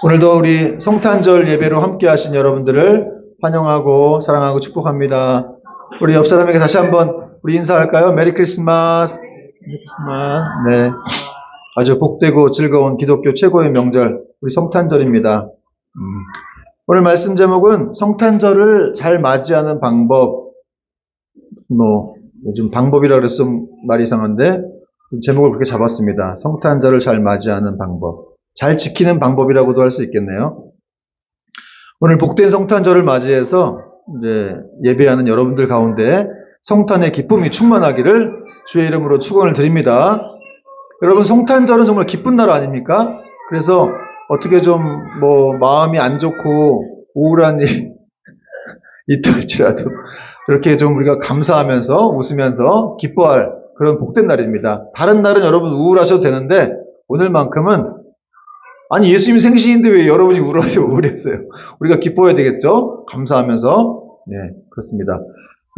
오늘도 우리 성탄절 예배로 함께 하신 여러분들을 환영하고 사랑하고 축복합니다. 우리 옆 사람에게 다시 한번 우리 인사할까요? 메리 크리스마스. 메리 크리스마스. 네. 아주 복되고 즐거운 기독교 최고의 명절, 우리 성탄절입니다. 오늘 말씀 제목은 성탄절을 잘 맞이하는 방법. 요즘 방법이라 그래서 좀 말이 이상한데, 제목을 그렇게 잡았습니다. 성탄절을 잘 맞이하는 방법. 잘 지키는 방법이라고도 할 수 있겠네요. 오늘 복된 성탄절을 맞이해서 이제 예배하는 여러분들 가운데 성탄의 기쁨이 충만하기를 주의 이름으로 축원을 드립니다. 여러분, 성탄절은 정말 기쁜 날 아닙니까? 그래서 어떻게 좀 마음이 안 좋고 우울한 일이 있다 할지라도 그렇게 좀 우리가 감사하면서 웃으면서 기뻐할 그런 복된 날입니다. 다른 날은 여러분 우울하셔도 되는데 오늘만큼은 아니 예수님 생신인데 왜 여러분이 우울하세요? 우리가 기뻐해야 되겠죠? 감사하면서. 네, 그렇습니다.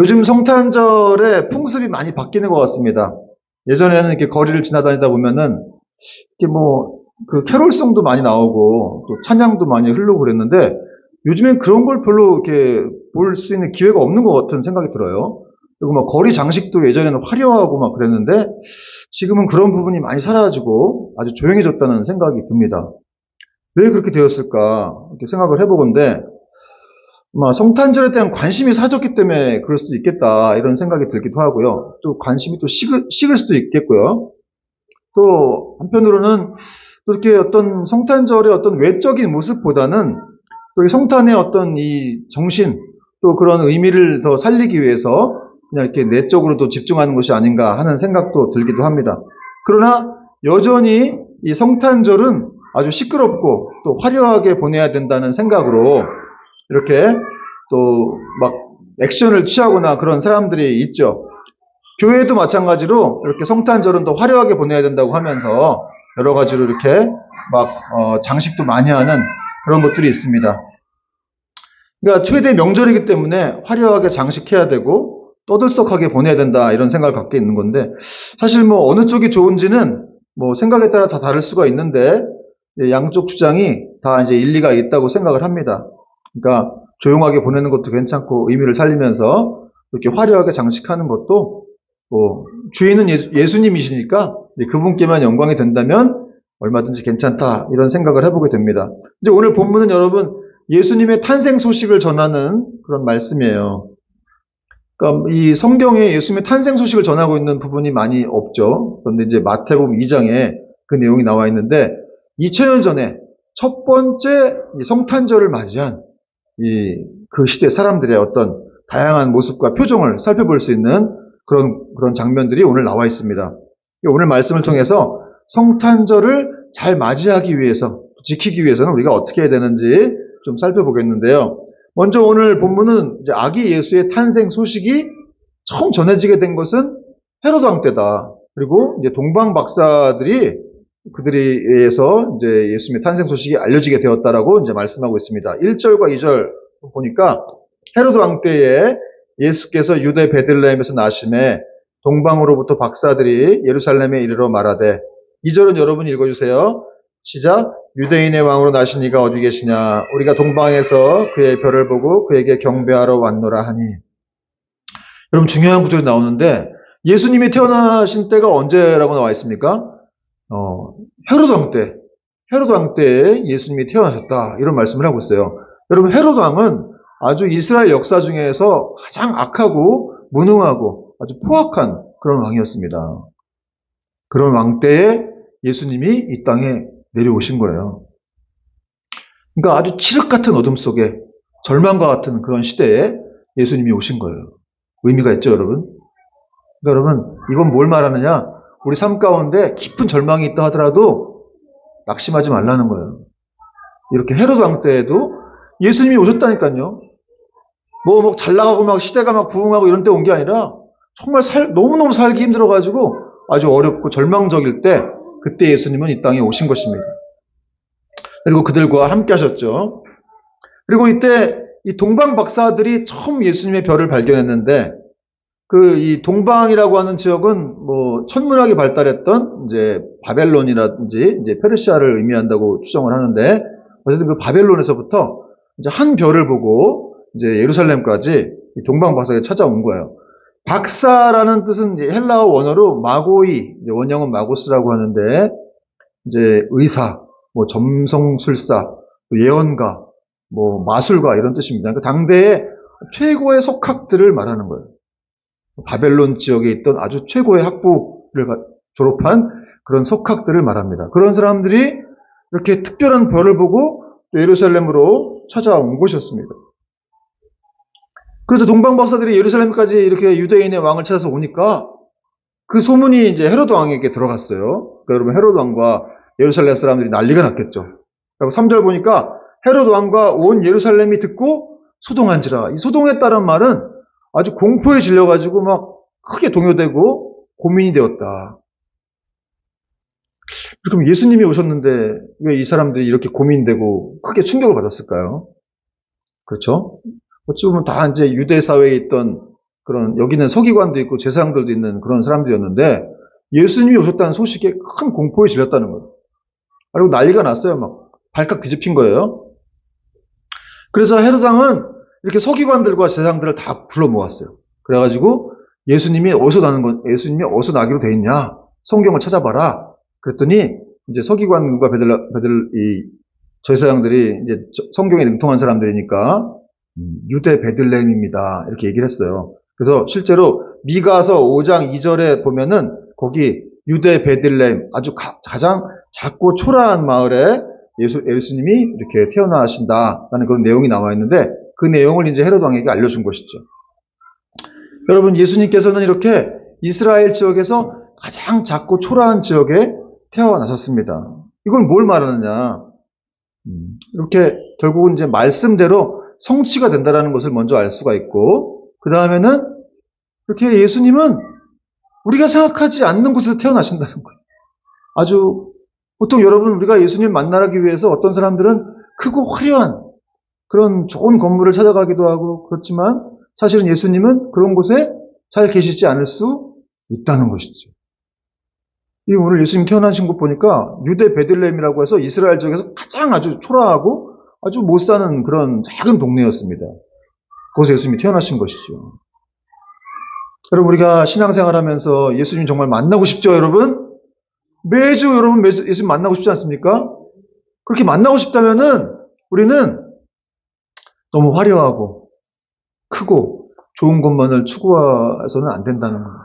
요즘 성탄절에 풍습이 많이 바뀌는 것 같습니다. 예전에는 이렇게 거리를 지나다니다 보면은 이렇게 그 캐롤송도 많이 나오고 또 찬양도 많이 흐르고 그랬는데 요즘엔 그런 걸 별로 이렇게 볼 수 있는 기회가 없는 것 같은 생각이 들어요. 그리고 거리 장식도 예전에는 화려하고 막 그랬는데 지금은 그런 부분이 많이 사라지고 아주 조용해졌다는 생각이 듭니다. 왜 그렇게 되었을까 이렇게 생각을 해보건데 성탄절에 대한 관심이 사라졌기 때문에 그럴 수도 있겠다 이런 생각이 들기도 하고요. 또 관심이 또 식을 수도 있겠고요. 또 한편으로는 또 이렇게 어떤 성탄절의 어떤 외적인 모습보다는 또 이 성탄의 어떤 이 정신 또 그런 의미를 더 살리기 위해서 그냥 이렇게 내적으로도 집중하는 것이 아닌가 하는 생각도 들기도 합니다. 그러나 여전히 이 성탄절은 아주 시끄럽고 또 화려하게 보내야 된다는 생각으로 이렇게 또 액션을 취하거나 그런 사람들이 있죠. 교회도 마찬가지로 이렇게 성탄절은 더 화려하게 보내야 된다고 하면서 여러 가지로 이렇게 장식도 많이 하는 그런 것들이 있습니다. 그러니까 최대 명절이기 때문에 화려하게 장식해야 되고 떠들썩하게 보내야 된다 이런 생각을 갖고 있는 건데 사실 어느 쪽이 좋은지는 생각에 따라 다 다를 수가 있는데 양쪽 주장이 다 이제 일리가 있다고 생각을 합니다. 그러니까 조용하게 보내는 것도 괜찮고 의미를 살리면서 이렇게 화려하게 장식하는 것도 주인은 예수님이시니까 그분께만 영광이 된다면 얼마든지 괜찮다 이런 생각을 해보게 됩니다. 이제 오늘 본문은 여러분 예수님의 탄생 소식을 전하는 그런 말씀이에요. 그러니까 이 성경에 예수님의 탄생 소식을 전하고 있는 부분이 많이 없죠. 그런데 이제 마태복음 2장에 그 내용이 나와 있는데 2000년 전에 첫 번째 성탄절을 맞이한 그 시대 사람들의 어떤 다양한 모습과 표정을 살펴볼 수 있는 그런 장면들이 오늘 나와 있습니다. 오늘 말씀을 통해서 성탄절을 잘 맞이하기 위해서, 지키기 위해서는 우리가 어떻게 해야 되는지 좀 살펴보겠는데요. 먼저 오늘 본문은 이제 아기 예수의 탄생 소식이 처음 전해지게 된 것은 헤로드 왕 때다. 그리고 이제 동방 박사들이 그들에 의해서 이제 예수님의 탄생 소식이 알려지게 되었다라고 이제 말씀하고 있습니다. 1절과 2절 보니까 헤로드 왕 때에 예수께서 유대 베들레헴에서 나심에 동방으로부터 박사들이 예루살렘에 이르러 말하되 2절은 여러분이 읽어주세요. 시작. 유대인의 왕으로 나신 이가 어디 계시냐? 우리가 동방에서 그의 별을 보고 그에게 경배하러 왔노라 하니. 여러분 중요한 구절이 나오는데 예수님이 태어나신 때가 언제라고 나와 있습니까? 헤로드 왕 때. 헤로드 왕 때에 예수님이 태어나셨다. 이런 말씀을 하고 있어요. 여러분 헤로드 왕은 아주 이스라엘 역사 중에서 가장 악하고 무능하고 아주 포악한 그런 왕이었습니다. 그런 왕 때에 예수님이 이 땅에 내려오신 거예요. 그러니까 아주 칠흑 같은 어둠 속에 절망과 같은 그런 시대에 예수님이 오신 거예요. 의미가 있죠, 여러분? 그러니까 여러분, 이건 뭘 말하느냐? 우리 삶 가운데 깊은 절망이 있다 하더라도 낙심하지 말라는 거예요. 이렇게 헤로드 왕 때에도 예수님이 오셨다니까요. 잘 나가고 시대가 부흥하고 이런 때 온 게 아니라 정말 너무너무 살기 힘들어가지고 아주 어렵고 절망적일 때 그때 예수님은 이 땅에 오신 것입니다. 그리고 그들과 함께 하셨죠. 그리고 이때 이 동방 박사들이 처음 예수님의 별을 발견했는데 이 동방이라고 하는 지역은 천문학이 발달했던 이제 바벨론이라든지 이제 페르시아를 의미한다고 추정을 하는데 어쨌든 그 바벨론에서부터 이제 한 별을 보고 이제 예루살렘까지 동방박사가 찾아온 거예요. 박사라는 뜻은 이제 헬라어 원어로 마고이, 원형은 마고스라고 하는데, 이제 의사, 뭐 점성술사, 예언가, 뭐 마술가 이런 뜻입니다. 그 당대의 최고의 석학들을 말하는 거예요. 바벨론 지역에 있던 아주 최고의 학부를 졸업한 그런 석학들을 말합니다. 그런 사람들이 이렇게 특별한 별을 보고 또 예루살렘으로 찾아온 곳이었습니다. 그래서 동방박사들이 예루살렘까지 이렇게 유대인의 왕을 찾아서 오니까 그 소문이 이제 헤로드 왕에게 들어갔어요. 그러니까 여러분 헤로드 왕과 예루살렘 사람들이 난리가 났겠죠. 그리고 3절 보니까 헤로드 왕과 온 예루살렘이 듣고 소동한지라. 이 소동했다는 말은 아주 공포에 질려가지고 막 크게 동요되고 고민이 되었다. 그럼 예수님이 오셨는데 왜 이 사람들이 이렇게 고민되고 크게 충격을 받았을까요? 그렇죠? 어찌 보면 다 이제 유대 사회에 있던 그런, 여기는 서기관도 있고 제사장들도 있는 그런 사람들이었는데 예수님이 오셨다는 소식에 큰 공포에 질렸다는 거예요. 그리고 난리가 났어요. 막 발칵 뒤집힌 거예요. 그래서 헤로드 왕은 이렇게 서기관들과 제사장들을 다 불러 모았어요. 그래가지고 예수님이 어디서 나기로 돼 있냐? 성경을 찾아봐라. 그랬더니 이제 서기관과 제사장들이 이제 성경에 능통한 사람들이니까 유대 베들레헴입니다. 이렇게 얘기를 했어요. 그래서 실제로 미가서 5장 2절에 보면은 거기 유대 베들레헴, 아주 가장 작고 초라한 마을에 예수님이 이렇게 태어나신다라는 그런 내용이 나와 있는데 그 내용을 이제 헤로드 왕에게 알려준 것이죠. 여러분, 예수님께서는 이렇게 이스라엘 지역에서 가장 작고 초라한 지역에 태어나셨습니다. 이건 뭘 말하느냐? 이렇게 결국은 이제 말씀대로 성취가 된다는 것을 먼저 알 수가 있고, 그 다음에는 이렇게 예수님은 우리가 생각하지 않는 곳에서 태어나신다는 거예요. 아주 보통 여러분, 우리가 예수님 만나기 위해서 어떤 사람들은 크고 화려한 그런 좋은 건물을 찾아가기도 하고 그렇지만 사실은 예수님은 그런 곳에 잘 계시지 않을 수 있다는 것이죠. 이 오늘 예수님 태어나신 곳 보니까 유대 베들레헴이라고 해서 이스라엘 지역에서 가장 아주 초라하고 아주 못 사는 그런 작은 동네였습니다. 그곳에 예수님이 태어나신 것이죠. 여러분, 우리가 신앙생활하면서 예수님 정말 만나고 싶죠, 여러분? 매주 여러분 예수님 만나고 싶지 않습니까? 그렇게 만나고 싶다면은 우리는 너무 화려하고 크고 좋은 것만을 추구해서는 안 된다는 거예요.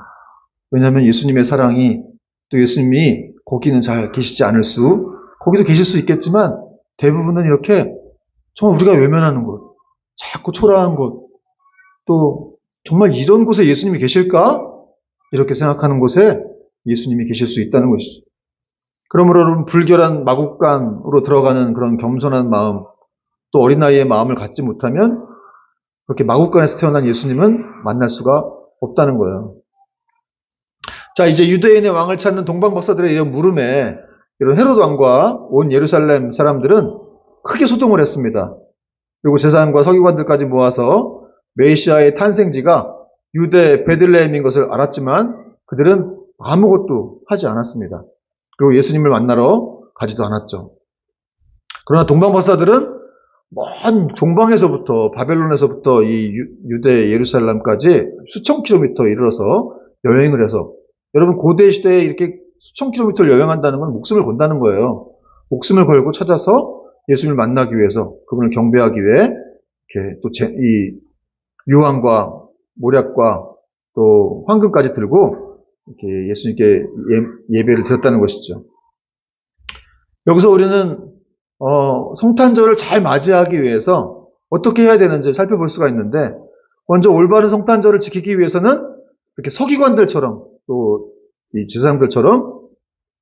왜냐하면 예수님의 사랑이, 또 예수님이 거기는 잘 계시지 않을 거기도 계실 수 있겠지만 대부분은 이렇게 정말 우리가 외면하는 곳, 작고 초라한 곳, 또 정말 이런 곳에 예수님이 계실까? 이렇게 생각하는 곳에 예수님이 계실 수 있다는 것이죠. 그러므로 여러분, 불결한 마국간으로 들어가는 그런 겸손한 마음, 또 어린아이의 마음을 갖지 못하면 그렇게 마국간에서 태어난 예수님은 만날 수가 없다는 거예요. 자, 이제 유대인의 왕을 찾는 동방박사들의 이런 물음에 이런 헤로드 왕과 온 예루살렘 사람들은 크게 소동을 했습니다. 그리고 제사장과 서기관들까지 모아서 메시아의 탄생지가 유대 베들레헴인 것을 알았지만 그들은 아무것도 하지 않았습니다. 그리고 예수님을 만나러 가지도 않았죠. 그러나 동방박사들은 먼 동방에서부터, 바벨론에서부터 이 유대 예루살렘까지 수천 킬로미터 이르러서 여행을 해서, 여러분, 고대 시대에 이렇게 수천 킬로미터를 여행한다는 건 목숨을 건다는 거예요. 목숨을 걸고 찾아서 예수님을 만나기 위해서, 그분을 경배하기 위해 이렇게 또 이 유황과 모략과 또 황금까지 들고 이렇게 예수님께 예배를 드렸다는 것이죠. 여기서 우리는 성탄절을 잘 맞이하기 위해서 어떻게 해야 되는지 살펴볼 수가 있는데, 먼저 올바른 성탄절을 지키기 위해서는 이렇게 서기관들처럼 또 이 제사장들처럼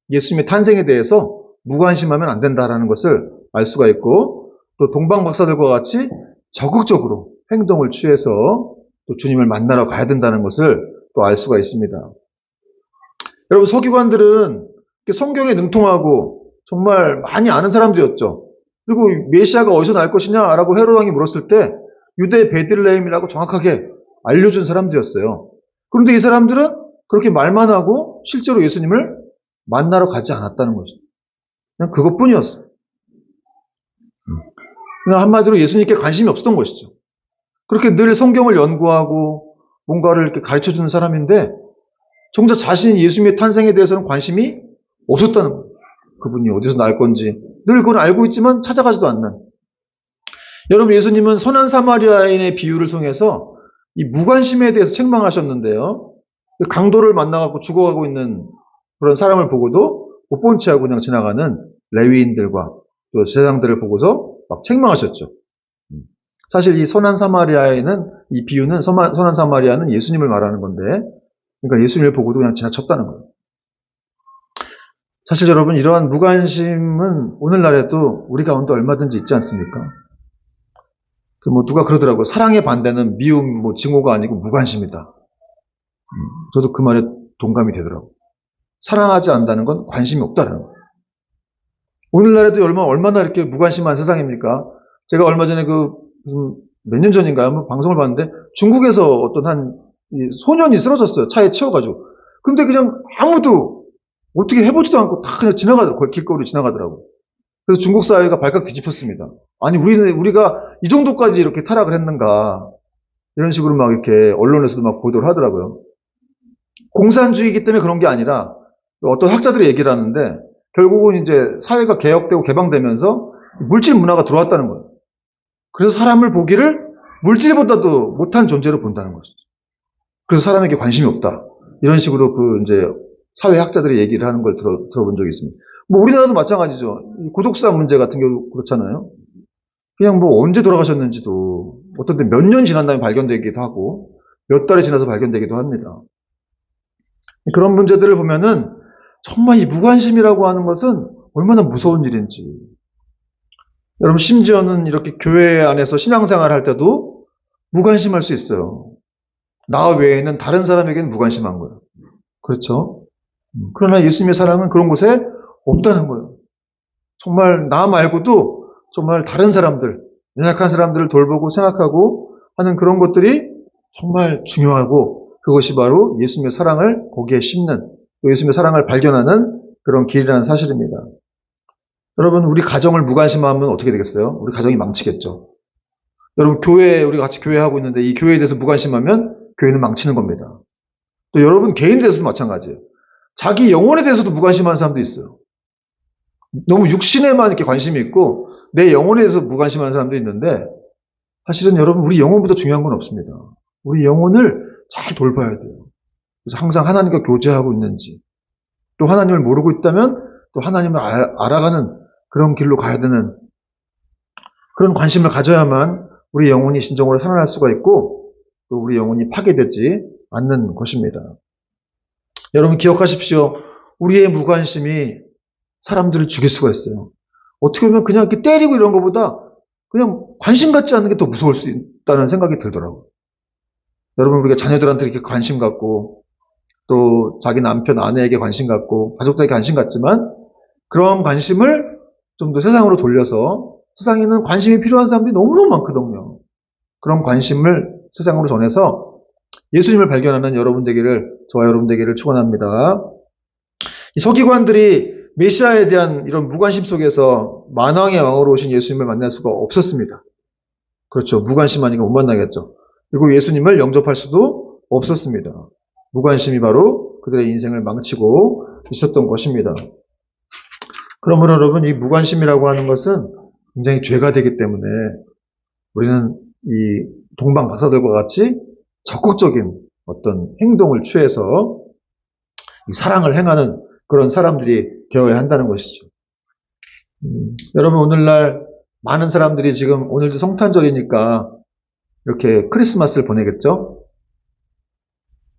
예수님의 탄생에 대해서 무관심하면 안 된다라는 것을 알 수가 있고, 또 동방박사들과 같이 적극적으로 행동을 취해서 또 주님을 만나러 가야 된다는 것을 또 알 수가 있습니다. 여러분, 서기관들은 성경에 능통하고 정말 많이 아는 사람들이었죠. 그리고 메시아가 어디서 날 것이냐라고 헤로드 왕이 물었을 때 유대 베들레헴이라고 정확하게 알려준 사람들이었어요. 그런데 이 사람들은 그렇게 말만 하고 실제로 예수님을 만나러 가지 않았다는 거죠. 그냥 그것뿐이었어요. 그냥 한마디로 예수님께 관심이 없었던 것이죠. 그렇게 늘 성경을 연구하고 뭔가를 이렇게 가르쳐 주는 사람인데 정작 자신이 예수님의 탄생에 대해서는 관심이 없었다는 거예요. 그분이 어디서 날 건지 늘 그걸 알고 있지만 찾아가지도 않는. 여러분, 예수님은 선한 사마리아인의 비유를 통해서 이 무관심에 대해서 책망하셨는데요. 강도를 만나갖고 죽어가고 있는 그런 사람을 보고도 못 본 채하고 그냥 지나가는 레위인들과 또 제사장들을 보고서 막 책망하셨죠. 사실 이 선한 사마리아인은, 이 비유는 선한 사마리아는 예수님을 말하는 건데, 그러니까 예수님을 보고도 그냥 지나쳤다는 거예요. 사실 여러분, 이러한 무관심은 오늘날에도 우리 가운데 얼마든지 있지 않습니까? 누가 그러더라고요. 사랑의 반대는 미움, 증오가 아니고 무관심이다. 저도 그 말에 동감이 되더라고요. 사랑하지 않는다는 건 관심이 없다는 거예요. 오늘날에도 얼마나 이렇게 무관심한 세상입니까? 제가 얼마 전에 몇 년 전인가요? 한번 방송을 봤는데 중국에서 어떤 한 소년이 쓰러졌어요. 차에 치여가지고. 근데 그냥 아무도 어떻게 해보지도 않고 다 그냥 지나가더라고요. 길거리 지나가더라고요. 그래서 중국 사회가 발칵 뒤집혔습니다. 아니, 우리가 이 정도까지 이렇게 타락을 했는가. 이런 식으로 막 이렇게 언론에서도 막 보도를 하더라고요. 공산주의이기 때문에 그런 게 아니라 어떤 학자들이 얘기를 하는데 결국은 이제 사회가 개혁되고 개방되면서 물질 문화가 들어왔다는 거예요. 그래서 사람을 보기를 물질보다도 못한 존재로 본다는 것이죠. 그래서 사람에게 관심이 없다. 이런 식으로 이제 사회학자들이 얘기를 하는 걸 들어본 적이 있습니다. 우리나라도 마찬가지죠. 이 고독사 문제 같은 경우 그렇잖아요. 그냥 언제 돌아가셨는지도 어떤 때 몇 년 지난 다음에 발견되기도 하고 몇 달이 지나서 발견되기도 합니다. 그런 문제들을 보면은 정말 이 무관심이라고 하는 것은 얼마나 무서운 일인지. 여러분, 심지어는 이렇게 교회 안에서 신앙생활 할 때도 무관심할 수 있어요. 나 외에는 다른 사람에게는 무관심한 거예요. 그렇죠? 그러나 예수님의 사랑은 그런 곳에 없다는 거예요. 정말 나 말고도 정말 다른 사람들, 연약한 사람들을 돌보고 생각하고 하는 그런 것들이 정말 중요하고 그것이 바로 예수님의 사랑을 거기에 심는, 예수님의 사랑을 발견하는 그런 길이라는 사실입니다. 여러분, 우리 가정을 무관심하면 어떻게 되겠어요? 우리 가정이 망치겠죠. 여러분, 우리가 같이 교회하고 있는데 이 교회에 대해서 무관심하면 교회는 망치는 겁니다. 또 여러분 개인에 대해서도 마찬가지예요. 자기 영혼에 대해서도 무관심한 사람도 있어요. 너무 육신에만 이렇게 관심이 있고 내 영혼에 대해서 무관심한 사람도 있는데 사실은 여러분, 우리 영혼보다 중요한 건 없습니다. 우리 영혼을 잘 돌봐야 돼요. 그래서 항상 하나님과 교제하고 있는지, 또 하나님을 모르고 있다면 또 하나님을 알아가는 그런 길로 가야 되는 그런 관심을 가져야만 우리 영혼이 진정으로 살아날 수가 있고 또 우리 영혼이 파괴되지 않는 것입니다. 여러분, 기억하십시오. 우리의 무관심이 사람들을 죽일 수가 있어요. 어떻게 보면 그냥 이렇게 때리고 이런 것보다 그냥 관심 갖지 않는 게 더 무서울 수 있다는 생각이 들더라고요. 여러분, 우리가 자녀들한테 이렇게 관심 갖고 또 자기 남편, 아내에게 관심 갖고 가족들에게 관심 갖지만 그런 관심을 좀 더 세상으로 돌려서 세상에는 관심이 필요한 사람들이 너무너무 많거든요. 그런 관심을 세상으로 전해서 예수님을 발견하는 저와 여러분 되기를 축원합니다. 이 서기관들이 메시아에 대한 이런 무관심 속에서 만왕의 왕으로 오신 예수님을 만날 수가 없었습니다. 그렇죠. 무관심하니까 못 만나겠죠. 그리고 예수님을 영접할 수도 없었습니다. 무관심이 바로 그들의 인생을 망치고 있었던 것입니다. 그러므로 여러분, 이 무관심이라고 하는 것은 굉장히 죄가 되기 때문에 우리는 이 동방 박사들과 같이 적극적인 어떤 행동을 취해서 이 사랑을 행하는 그런 사람들이 되어야 한다는 것이죠. 여러분, 오늘날 많은 사람들이 지금 오늘도 성탄절이니까 이렇게 크리스마스를 보내겠죠?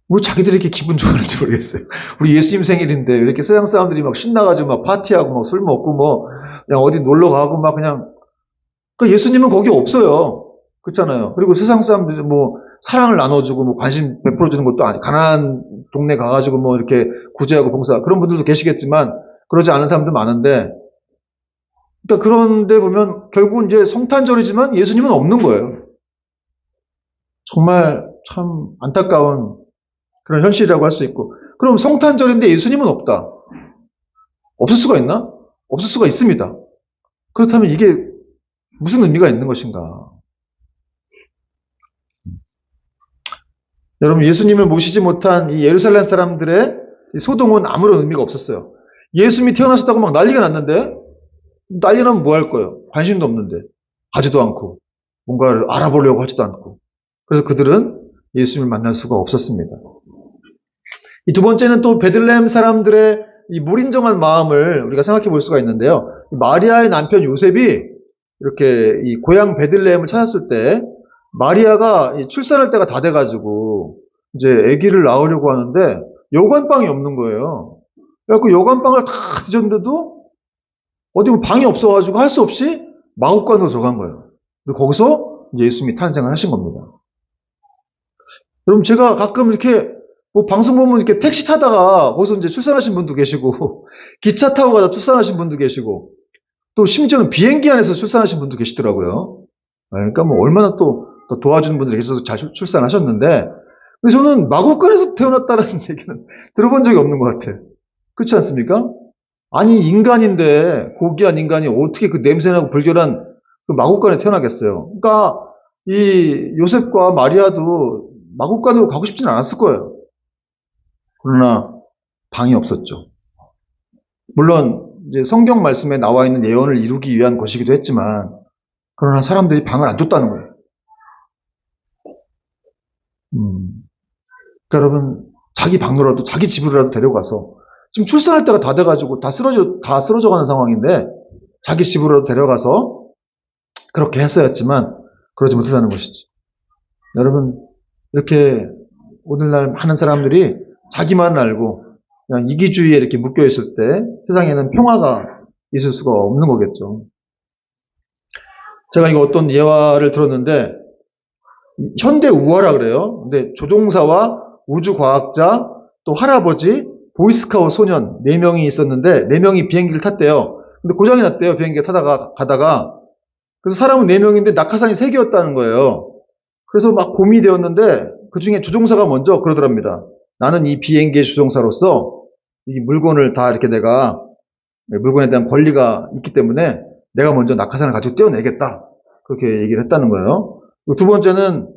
왜 자기들이 이렇게 기분 좋아하는지 모르겠어요. 우리 예수님 생일인데 이렇게 세상 사람들이 막 신나가지고 막 파티하고 막 술 먹고 그냥 어디 놀러 가고 막 그냥 그러니까 예수님은 거기 없어요. 그렇잖아요. 그리고 세상 사람들이 사랑을 나눠주고 관심 베풀어주는 것도 아니, 가난한 동네 가가지고 이렇게 구제하고 봉사 그런 분들도 계시겠지만 그러지 않은 사람도 많은데 그러니까 그런데 보면 결국은 이제 성탄절이지만 예수님은 없는 거예요. 정말 참 안타까운 그런 현실이라고 할 수 있고, 그럼 성탄절인데 예수님은 없다. 없을 수가 있나? 없을 수가 있습니다. 그렇다면 이게 무슨 의미가 있는 것인가? 여러분, 예수님을 모시지 못한 이 예루살렘 사람들의 이 소동은 아무런 의미가 없었어요. 예수님이 태어나셨다고 막 난리가 났는데, 난리 나면 뭐 할 거예요? 관심도 없는데, 가지도 않고, 뭔가를 알아보려고 하지도 않고. 그래서 그들은 예수님을 만날 수가 없었습니다. 이 두 번째는 또 베들레헴 사람들의 이 무인정한 마음을 우리가 생각해 볼 수가 있는데요. 마리아의 남편 요셉이 이렇게 이 고향 베들레헴을 찾았을 때 마리아가 출산할 때가 다 돼가지고 이제 아기를 낳으려고 하는데 여관방이 없는 거예요. 그래갖고 여관방을 다 뒤졌는데도 어디 뭐 방이 없어가지고 할 수 없이 마구간으로 들어간 거예요. 그리고 거기서 예수님이 탄생을 하신 겁니다. 여러분, 제가 가끔 이렇게 뭐 방송 보면 이렇게 택시 타다가 거기서 이제 출산하신 분도 계시고 기차 타고 가다 출산하신 분도 계시고 또 심지어는 비행기 안에서 출산하신 분도 계시더라고요. 그러니까 뭐 얼마나 또 도와주는 분들이 계셔서 잘 출산하셨는데, 근데 저는 마구간에서 태어났다는 얘기는 들어본 적이 없는 것 같아요. 그렇지 않습니까? 아니, 인간인데 고귀한 인간이 어떻게 그 냄새나고 불결한 그 마구간에 태어나겠어요. 그러니까 이 요셉과 마리아도 마구간으로 가고 싶지는 않았을 거예요. 그러나 방이 없었죠. 물론 이제 성경 말씀에 나와 있는 예언을 이루기 위한 것이기도 했지만, 그러나 사람들이 방을 안 줬다는 거예요. 그러니까 여러분, 자기 방으로라도 자기 집으로라도 데려가서, 지금 출산할 때가 다 돼가지고 다 쓰러져가는 상황인데 자기 집으로라도 데려가서 그렇게 했어야지만 그러지 못하다는 것이죠. 여러분, 이렇게 오늘날 많은 사람들이 자기만 알고 그냥 이기주의에 이렇게 묶여 있을 때 세상에는 평화가 있을 수가 없는 거겠죠. 제가 이거 어떤 예화를 들었는데, 현대 우화라 그래요. 근데 조종사와 우주과학자 또 할아버지 보이스카우트 소년 4명이 있었는데 4명이 비행기를 탔대요. 근데 고장이 났대요. 비행기가 가다가. 그래서 사람은 4명인데 낙하산이 3개였다는 거예요. 그래서 막 고민이 되었는데 그 중에 조종사가 먼저 그러더랍니다. 나는 이 비행기의 조종사로서 이 물건을 다 이렇게 내가 물건에 대한 권리가 있기 때문에 내가 먼저 낙하산을 가지고 떼어내겠다. 그렇게 얘기를 했다는 거예요. 두 번째는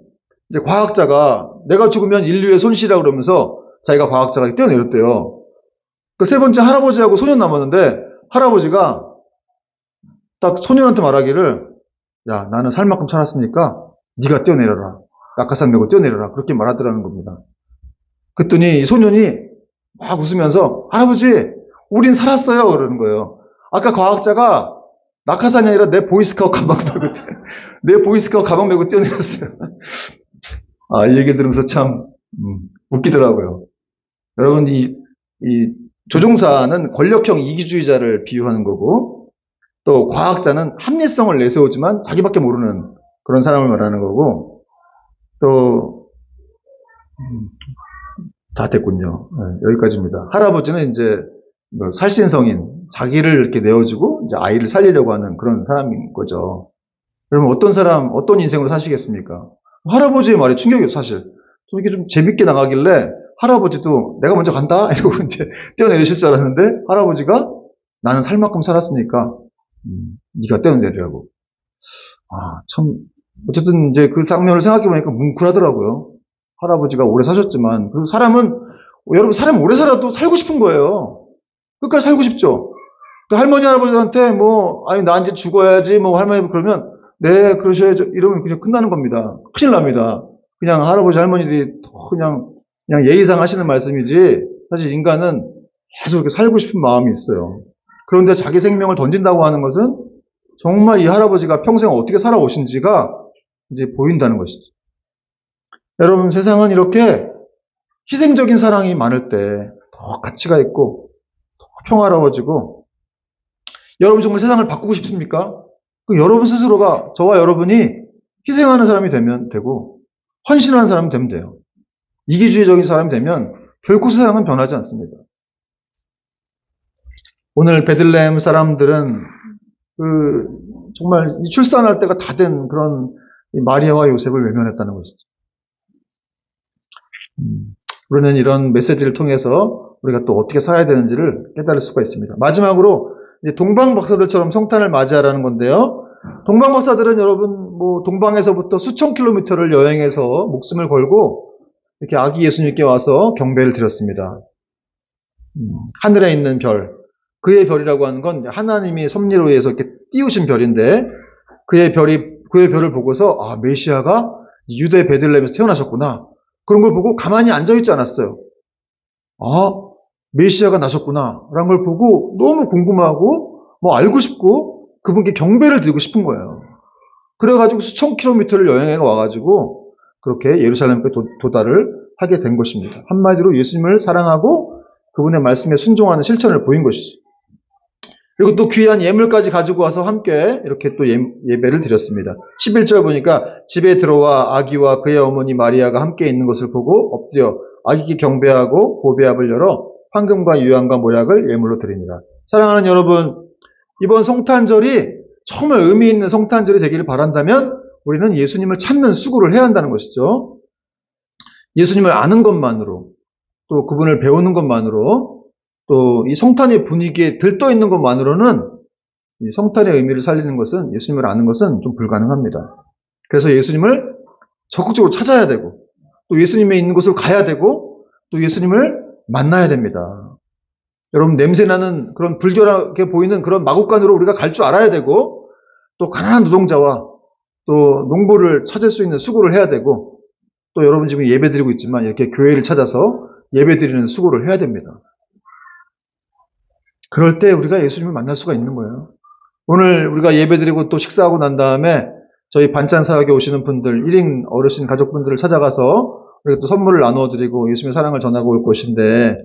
이제 과학자가 내가 죽으면 인류의 손실이라고 그러면서 자기가 과학자가 떼어내렸대요. 그 세 번째 할아버지하고 소년 남았는데 할아버지가 딱 소년한테 말하기를, 야, 나는 살 만큼 살았으니까 네가 떼어내려라. 낙하산 메고 떼어내려라. 그렇게 말하더라는 겁니다. 그랬더니 이 소년이 막 웃으면서 할아버지, 우린 살았어요. 그러는 거예요. 아까 과학자가 낙하산이 아니라 내 보이스카우트 가방 메고 뛰어내렸어요. 이 얘기 들으면서 참 웃기더라고요. 여러분, 이 조종사는 권력형 이기주의자를 비유하는 거고, 또 과학자는 합리성을 내세우지만 자기밖에 모르는 그런 사람을 말하는 거고, 또 다 됐군요. 여기까지입니다. 할아버지는 이제 살신성인, 자기를 이렇게 내어주고 이제 아이를 살리려고 하는 그런 사람인 거죠. 그러면 어떤 인생으로 사시겠습니까? 할아버지의 말이 충격이에요, 사실. 좀 이렇게 좀 재밌게 나가길래 할아버지도 내가 먼저 간다? 이러고 이제 뛰어내리실 줄 알았는데 할아버지가 나는 살 만큼 살았으니까 네가 뛰어내리라고. 참 어쨌든 이제 그 장면을 생각해보니까 뭉클하더라고요. 할아버지가 오래 사셨지만, 그리고 여러분, 사람 오래 살아도 살고 싶은 거예요. 끝까지 살고 싶죠. 그 할머니, 할아버지한테 나 이제 죽어야지, 할머니 그러면, 네, 그러셔야죠. 이러면 그냥 끝나는 겁니다. 큰일 납니다. 그냥 할아버지, 할머니들이 그냥 예의상 하시는 말씀이지, 사실 인간은 계속 이렇게 살고 싶은 마음이 있어요. 그런데 자기 생명을 던진다고 하는 것은 정말 이 할아버지가 평생 어떻게 살아오신지가 이제 보인다는 것이죠. 여러분, 세상은 이렇게 희생적인 사랑이 많을 때 더 가치가 있고 더 평화로워지고, 여러분 정말 세상을 바꾸고 싶습니까? 여러분 스스로가, 저와 여러분이 희생하는 사람이 되면 되고 헌신하는 사람이 되면 돼요. 이기주의적인 사람이 되면 결코 세상은 변하지 않습니다. 오늘 베들레헴 사람들은 정말 출산할 때가 다 된 그런 마리아와 요셉을 외면했다는 것이죠. 우리는 이런 메시지를 통해서 우리가 또 어떻게 살아야 되는지를 깨달을 수가 있습니다. 마지막으로 이제 동방 박사들처럼 성탄을 맞이하라는 건데요. 동방박사들은 여러분, 뭐, 동방에서부터 수천 킬로미터를 여행해서 목숨을 걸고 이렇게 아기 예수님께 와서 경배를 드렸습니다. 하늘에 있는 별, 그의 별이라고 하는 건 하나님이 섭리로 해서 이렇게 띄우신 별인데, 그의 별을 보고서, 아, 메시아가 유대 베들레헴에서 태어나셨구나. 그런 걸 보고 가만히 앉아있지 않았어요. 아, 메시아가 나셨구나. 라는 걸 보고 너무 궁금하고, 뭐 알고 싶고, 그분께 경배를 드리고 싶은 거예요. 그래가지고 수천 킬로미터를 여행해 와가지고, 그렇게 예루살렘까지 도달을 하게 된 것입니다. 한마디로 예수님을 사랑하고, 그분의 말씀에 순종하는 실천을 보인 것이죠. 그리고 또 귀한 예물까지 가지고 와서 함께 이렇게 또 예배를 드렸습니다. 11절 보니까 집에 들어와 아기와 그의 어머니 마리아가 함께 있는 것을 보고 엎드려 아기께 경배하고 보배압을 열어 황금과 유향과 모략을 예물로 드리니라. 사랑하는 여러분, 이번 성탄절이 정말 의미 있는 성탄절이 되기를 바란다면 우리는 예수님을 찾는 수고를 해야 한다는 것이죠. 예수님을 아는 것만으로, 또 그분을 배우는 것만으로, 또 이 성탄의 분위기에 들떠 있는 것만으로는 이 성탄의 의미를 살리는 것은, 예수님을 아는 것은 좀 불가능합니다. 그래서 예수님을 적극적으로 찾아야 되고, 또 예수님의 있는 곳으로 가야 되고, 또 예수님을 만나야 됩니다. 여러분, 냄새나는 그런 불결하게 보이는 그런 마곡간으로 우리가 갈 줄 알아야 되고, 또 가난한 노동자와 또 농부를 찾을 수 있는 수고를 해야 되고, 또 여러분 지금 예배 드리고 있지만 이렇게 교회를 찾아서 예배 드리는 수고를 해야 됩니다. 그럴 때 우리가 예수님을 만날 수가 있는 거예요. 오늘 우리가 예배 드리고 또 식사하고 난 다음에 저희 반찬 사역에 오시는 분들, 1인 어르신 가족분들을 찾아가서 우리가 또 선물을 나누어 드리고 예수님의 사랑을 전하고 올 것인데,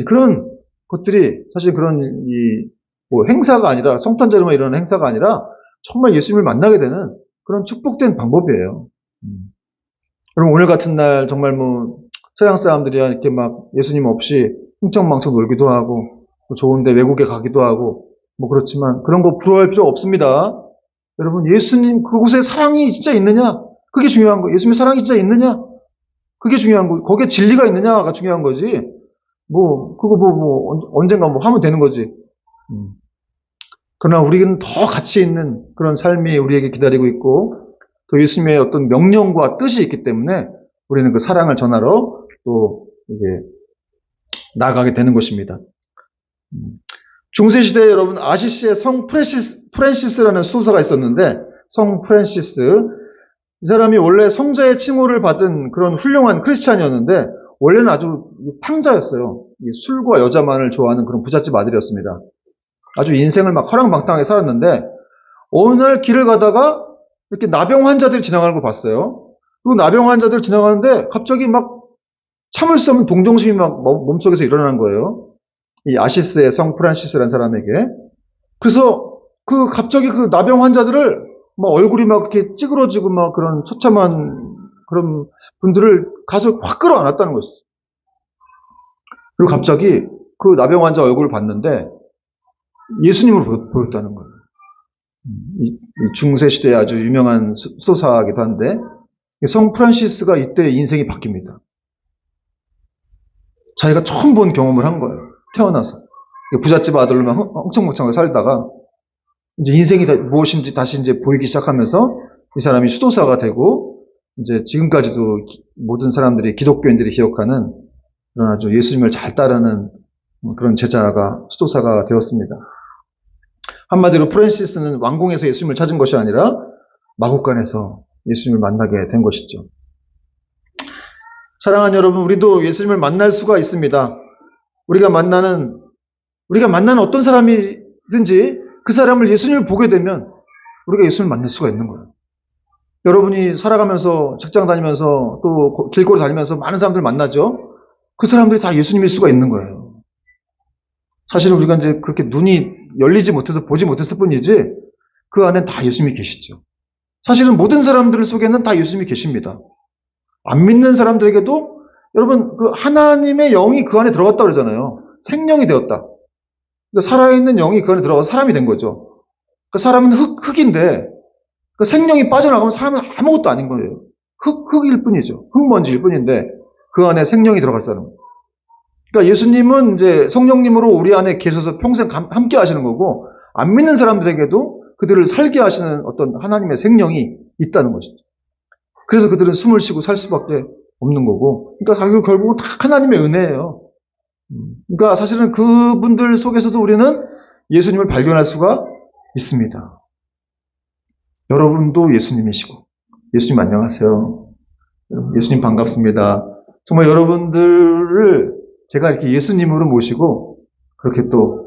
그런 것들이 사실 그런 뭐 행사가 아니라, 성탄절에만 일어나는 행사가 아니라 정말 예수님을 만나게 되는 그런 축복된 방법이에요. 그럼 오늘 같은 날 정말 뭐 서양 사람들이야 이렇게 막 예수님 없이 흥청망청 놀기도 하고 좋은데 외국에 가기도 하고 뭐 그렇지만 그런 거 부러워할 필요 없습니다. 여러분, 예수님 그곳에 사랑이 진짜 있느냐? 그게 중요한 거예요. 예수님의 사랑이 진짜 있느냐? 그게 중요한 거예요. 거기에 진리가 있느냐가 중요한 거지. 그거 언젠가 하면 되는 거지. 그러나 우리는 더 가치 있는 그런 삶이 우리에게 기다리고 있고, 또 예수님의 어떤 명령과 뜻이 있기 때문에 우리는 그 사랑을 전하러 또 이게 나아가게 되는 것입니다. 중세시대에 여러분, 아시시에 성 프랜시스라는 수도사가 있었는데, 성 프랜시스, 이 사람이 원래 성자의 칭호를 받은 그런 훌륭한 크리스찬이었는데 원래는 아주 탕자였어요. 술과 여자만을 좋아하는 그런 부잣집 아들이었습니다. 아주 인생을 막 허랑방탕하게 살았는데 어느 날 길을 가다가 이렇게 나병 환자들이 지나가는 걸 봤어요. 그리고 나병 환자들 지나가는데 갑자기 막 참을 수 없는 동정심이 막 몸속에서 일어나는 거예요. 이 아시스의 성 프란시스라는 사람에게. 그래서 갑자기 그 나병 환자들을 막 얼굴이 막 이렇게 찌그러지고 막 그런 처참한 그런 분들을 가서 확 끌어안았다는 것이죠. 그리고 갑자기 그 나병 환자 얼굴을 봤는데 예수님으로 보였다는 거예요. 이 중세 시대에 아주 유명한 수도사이기도 한데 성 프란시스가 이때 인생이 바뀝니다. 자기가 처음 본 경험을 한 거예요. 태어나서 부잣집 아들로만 흥청망청하게 살다가 이제 인생이 무엇인지 다시 이제 보이기 시작하면서 이 사람이 수도사가 되고 이제 지금까지도 모든 사람들이 기독교인들이 기억하는 그런 아주 예수님을 잘 따르는 그런 제자가 수도사가 되었습니다. 한마디로 프란시스는 왕궁에서 예수님을 찾은 것이 아니라 마곡간에서 예수님을 만나게 된 것이죠. 사랑하는 여러분, 우리도 예수님을 만날 수가 있습니다. 우리가 만나는 어떤 사람이든지 그 사람을 예수님을 보게 되면 우리가 예수님을 만날 수가 있는 거예요. 여러분이 살아가면서 직장 다니면서 또 길거리 다니면서 많은 사람들 만나죠. 그 사람들이 다 예수님일 수가 있는 거예요. 사실은 우리가 이제 그렇게 눈이 열리지 못해서 보지 못했을 뿐이지 그 안에 다 예수님이 계시죠. 사실은 모든 사람들 속에는 다 예수님이 계십니다. 안 믿는 사람들에게도 여러분 그 하나님의 영이 그 안에 들어갔다 그러잖아요. 생명이 되었다. 그러니까 살아있는 영이 그 안에 들어가서 사람이 된 거죠. 그 사람은 흙인데 그 생명이 빠져나가면 사람은 아무것도 아닌 거예요. 흙일 뿐이죠. 흙먼지일 뿐인데 그 안에 생명이 들어갔다는 거예요. 그러니까 예수님은 이제 성령님으로 우리 안에 계셔서 평생 함께 하시는 거고 안 믿는 사람들에게도 그들을 살게 하시는 어떤 하나님의 생명이 있다는 것이죠. 그래서 그들은 숨을 쉬고 살 수밖에 없는 거고, 그러니까 결국은 다 하나님의 은혜예요. 그러니까 사실은 그분들 속에서도 우리는 예수님을 발견할 수가 있습니다. 여러분도 예수님이시고, 예수님 안녕하세요. 예수님 반갑습니다. 정말 여러분들을 제가 이렇게 예수님으로 모시고 그렇게 또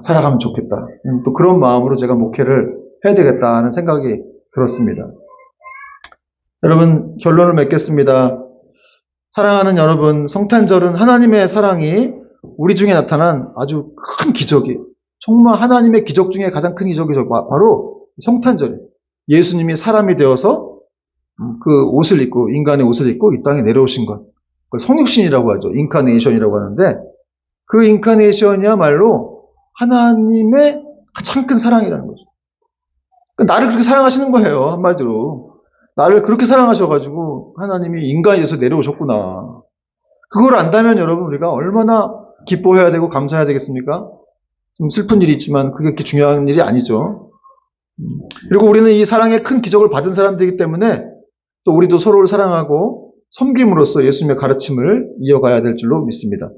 살아가면 좋겠다. 또 그런 마음으로 제가 목회를 해야 되겠다는 생각이 들었습니다. 여러분, 결론을 맺겠습니다. 사랑하는 여러분, 성탄절은 하나님의 사랑이 우리 중에 나타난 아주 큰 기적이, 정말 하나님의 기적 중에 가장 큰 기적이 바로 성탄절이에요. 예수님이 사람이 되어서 그 옷을 입고, 인간의 옷을 입고 이 땅에 내려오신 것. 그걸 성육신이라고 하죠. 인카네이션이라고 하는데, 그 인카네이션이야말로 하나님의 가장 큰 사랑이라는 거죠. 그러니까 나를 그렇게 사랑하시는 거예요, 한마디로. 나를 그렇게 사랑하셔가지고 하나님이 인간이 돼서 내려오셨구나. 그걸 안다면 여러분, 우리가 얼마나 기뻐해야 되고 감사해야 되겠습니까? 좀 슬픈 일이 있지만 그게 그렇게 중요한 일이 아니죠. 그리고 우리는 이 사랑의 큰 기적을 받은 사람들이기 때문에 또 우리도 서로를 사랑하고 섬김으로써 예수님의 가르침을 이어가야 될 줄로 믿습니다.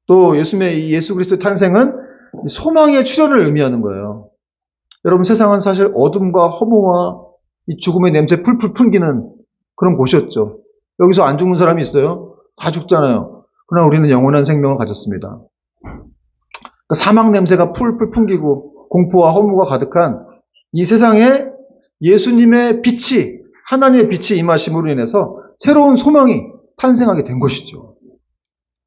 또 예수 그리스도의 탄생은 소망의 출현을 의미하는 거예요. 여러분, 세상은 사실 어둠과 허무와 이 죽음의 냄새 풀풀 풍기는 그런 곳이었죠. 여기서 안 죽는 사람이 있어요? 다 죽잖아요. 그러나 우리는 영원한 생명을 가졌습니다. 그러니까 사막 냄새가 풀풀 풍기고 공포와 허무가 가득한 이 세상에 예수님의 빛이, 하나님의 빛이 임하심으로 인해서 새로운 소망이 탄생하게 된 것이죠.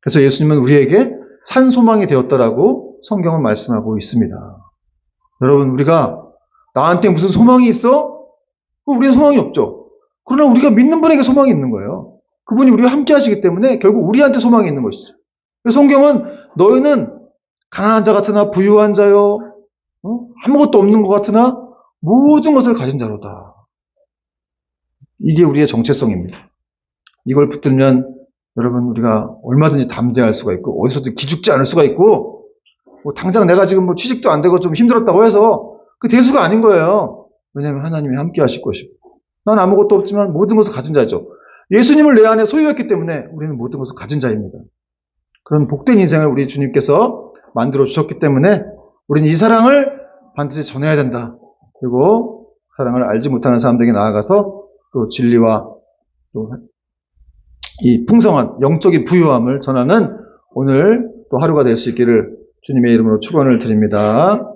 그래서 예수님은 우리에게 산 소망이 되었다라고 성경은 말씀하고 있습니다. 여러분, 우리가 나한테 무슨 소망이 있어? 우리는 소망이 없죠. 그러나 우리가 믿는 분에게 소망이 있는 거예요. 그분이 우리와 함께 하시기 때문에 결국 우리한테 소망이 있는 것이죠. 그래서 성경은 너희는 가난한 자 같으나 부유한 자요, 아무것도 없는 것 같으나 모든 것을 가진 자로다. 이게 우리의 정체성입니다. 이걸 붙들면 여러분, 우리가 얼마든지 담대할 수가 있고 어디서도 기죽지 않을 수가 있고, 뭐 당장 내가 지금 취직도 안 되고 좀 힘들었다고 해서 그 대수가 아닌 거예요. 왜냐하면 하나님이 함께 하실 것이고, 난 아무것도 없지만 모든 것을 가진 자죠. 예수님을 내 안에 소유했기 때문에 우리는 모든 것을 가진 자입니다. 그런 복된 인생을 우리 주님께서 만들어 주셨기 때문에 우리는 이 사랑을 반드시 전해야 된다. 그리고 그 사랑을 알지 못하는 사람들에게 나아가서 또 진리와 또 이 풍성한 영적인 부유함을 전하는 오늘 또 하루가 될 수 있기를 주님의 이름으로 축원을 드립니다.